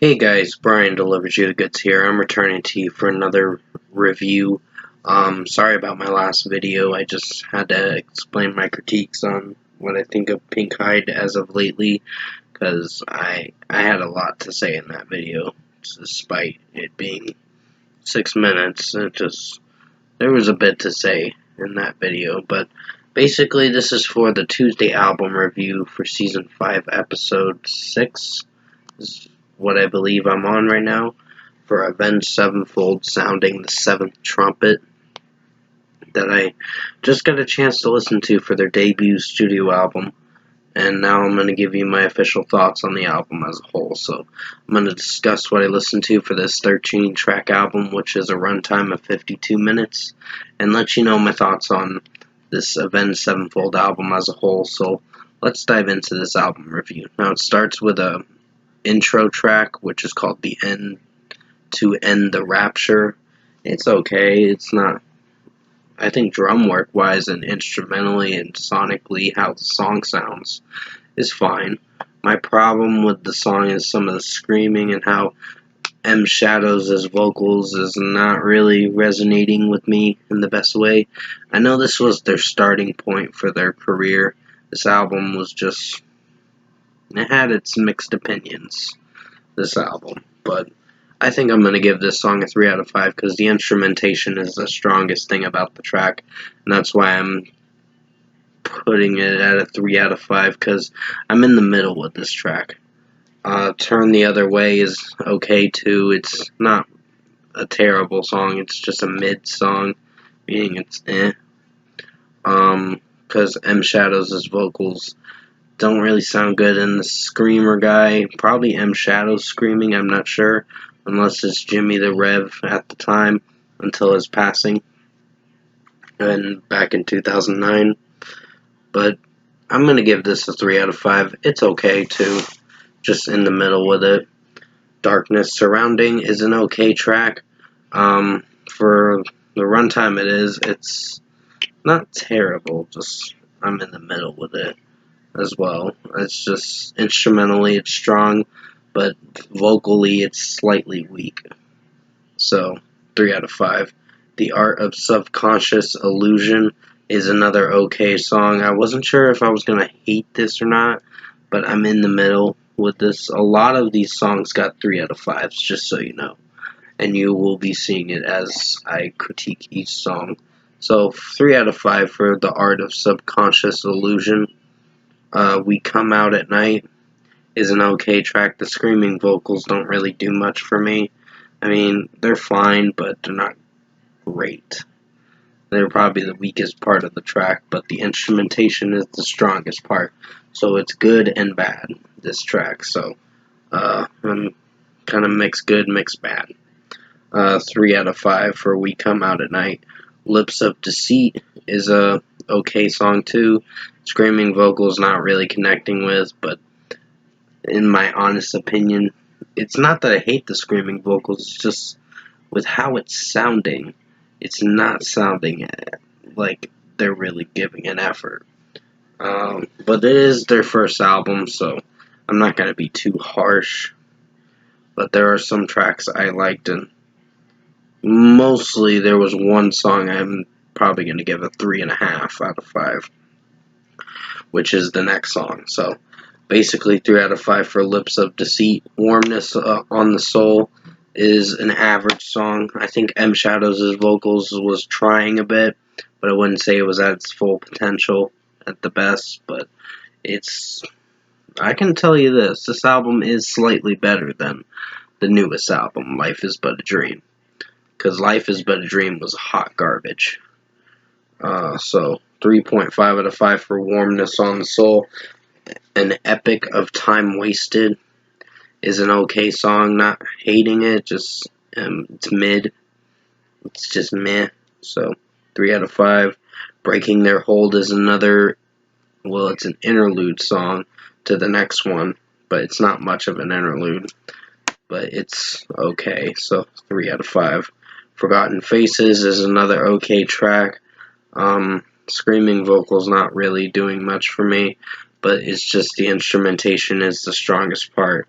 Hey guys, Brian delivers you the goods here. I'm returning to you for another review. Sorry about my last video. I just had to explain my critiques on what I think of Pink Hyde as of lately, because I had a lot to say in that video, despite it being 6 minutes. There was a bit to say in that video, but basically this is for the Tuesday album review for Season 5, Episode 6. This is what I believe I'm on right now, for Avenged Sevenfold sounding the seventh trumpet, that I just got a chance to listen to for their debut studio album, and now I'm going to give you my official thoughts on the album as a whole. So I'm going to discuss what I listened to for this 13-track album, which is a runtime of 52 minutes, and let you know my thoughts on this Avenged Sevenfold album as a whole. So let's dive into this album review. Now it starts with a intro track, which is called The End to End the Rapture. It's okay. It's not, I think drum work wise and instrumentally and sonically how the song sounds is fine. My problem with the song is some of the screaming and how M Shadows' vocals is not really resonating with me in the best way. I know this was their starting point for their career. This album was just, it had its mixed opinions, this album, but I think I'm going to give this song a 3 out of 5 because the instrumentation is the strongest thing about the track, and that's why I'm putting it at a 3 out of 5 because I'm in the middle with this track. Turn the Other Way is okay too. It's not a terrible song, it's just a mid song, meaning it's because M Shadows' vocals don't really sound good, and the screamer guy, probably M Shadows screaming, I'm not sure, unless it's Jimmy the Rev at the time, until his passing, and back in 2009, but I'm going to give this a 3 out of 5. It's okay too, just in the middle with it. Darkness Surrounding is an okay track. For the runtime it's not terrible, just I'm in the middle with it as well. It's just instrumentally it's strong, but vocally it's slightly weak. So 3 out of 5. The Art of Subconscious Illusion is another okay song. I wasn't sure if I was gonna hate this or not, but I'm in the middle with this. A lot of these songs got 3 out of 5s, just so you know, and you will be seeing it as I critique each song. So 3 out of 5 for The Art of Subconscious Illusion. We Come Out at Night is an okay track. The screaming vocals don't really do much for me. I mean, they're fine, but they're not great. They're probably the weakest part of the track, but the instrumentation is the strongest part. So it's good and bad, this track. So, I'm kind of mixed good, mixed bad. 3 out of 5 for We Come Out at Night. Lips of Deceit is a okay song too. Screaming vocals not really connecting with, but in my honest opinion, it's not that I hate the screaming vocals, it's just with how it's sounding, it's not sounding like they're really giving an effort. But it is their first album, so I'm not going to be too harsh. But there are some tracks I liked, and mostly there was one song I'm probably going to give a 3.5 out of 5, which is the next song. So basically 3 out of 5 for Lips of Deceit. Warmness on the Soul is an average song. I think M Shadows' vocals was trying a bit, but I wouldn't say it was at its full potential at the best, but I can tell you this album is slightly better than the newest album, Life is But a Dream, because Life is But a Dream was hot garbage. So 3.5 out of 5 for Warmness on the Soul. An Epic of Time Wasted is an okay song, not hating it, just it's mid. It's just meh. So 3 out of 5. Breaking Their Hold is another, well, it's an interlude song to the next one, but it's not much of an interlude, but it's okay. So 3 out of 5. Forgotten Faces is another okay track. Screaming vocals not really doing much for me, but it's just the instrumentation is the strongest part.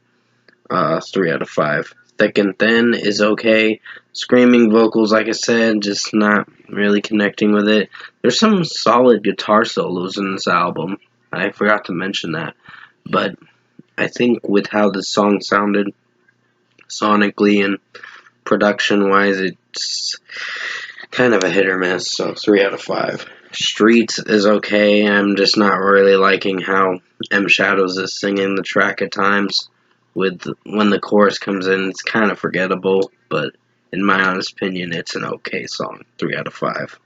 3 out of 5. Thick and Thin is okay. Screaming vocals, like I said, just not really connecting with it. There's some solid guitar solos in this album. I forgot to mention that. But I think with how the song sounded sonically and production-wise, it's kind of a hit or miss, so 3 out of 5. Streets is okay. I'm just not really liking how M Shadows is singing the track at times. When the chorus comes in, it's kind of forgettable, but in my honest opinion, it's an okay song. 3 out of 5.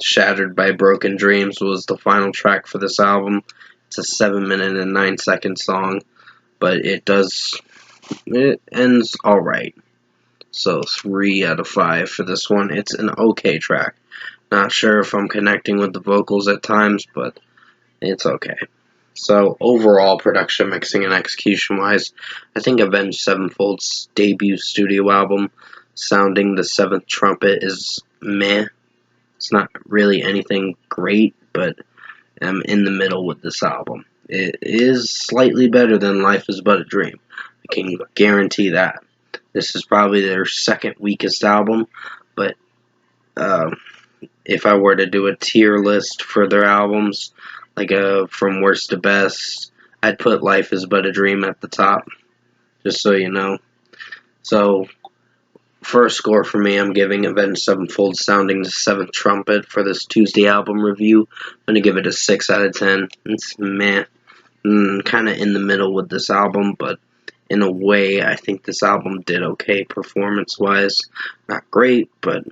Shattered by Broken Dreams was the final track for this album. It's a 7-minute and 9-second song, but it ends alright. So 3 out of 5 for this one. It's an okay track. Not sure if I'm connecting with the vocals at times, but it's okay. So overall, production, mixing, and execution wise, I think Avenged Sevenfold's debut studio album, Sounding the Seventh Trumpet, is meh. It's not really anything great, but I'm in the middle with this album. It is slightly better than Life is But a Dream. I can guarantee that. This is probably their second weakest album, but if I were to do a tier list for their albums, like from worst to best, I'd put Life is But a Dream at the top, just so you know. So, first score for me, I'm giving Avenged Sevenfold Sounding the Seventh Trumpet for this Tuesday album review. I'm going to give it a 6 out of 10. It's meh. Kind of in the middle with this album, but in a way, I think this album did okay performance-wise. Not great, but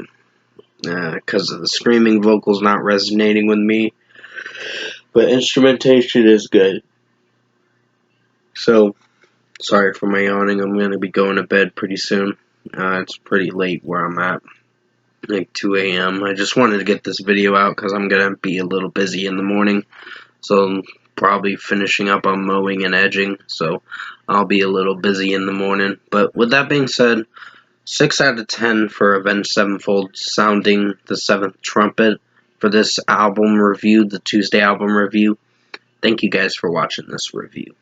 because of the screaming vocals not resonating with me. But instrumentation is good. So, sorry for my yawning. I'm going to be going to bed pretty soon. It's pretty late where I'm at. Like 2 a.m. I just wanted to get this video out because I'm going to be a little busy in the morning. So, I'm probably finishing up on mowing and edging. So, I'll be a little busy in the morning. But with that being said, 6 out of 10 for Avenged Sevenfold Sounding the Seventh Trumpet for this album review, the Tuesday album review. Thank you guys for watching this review.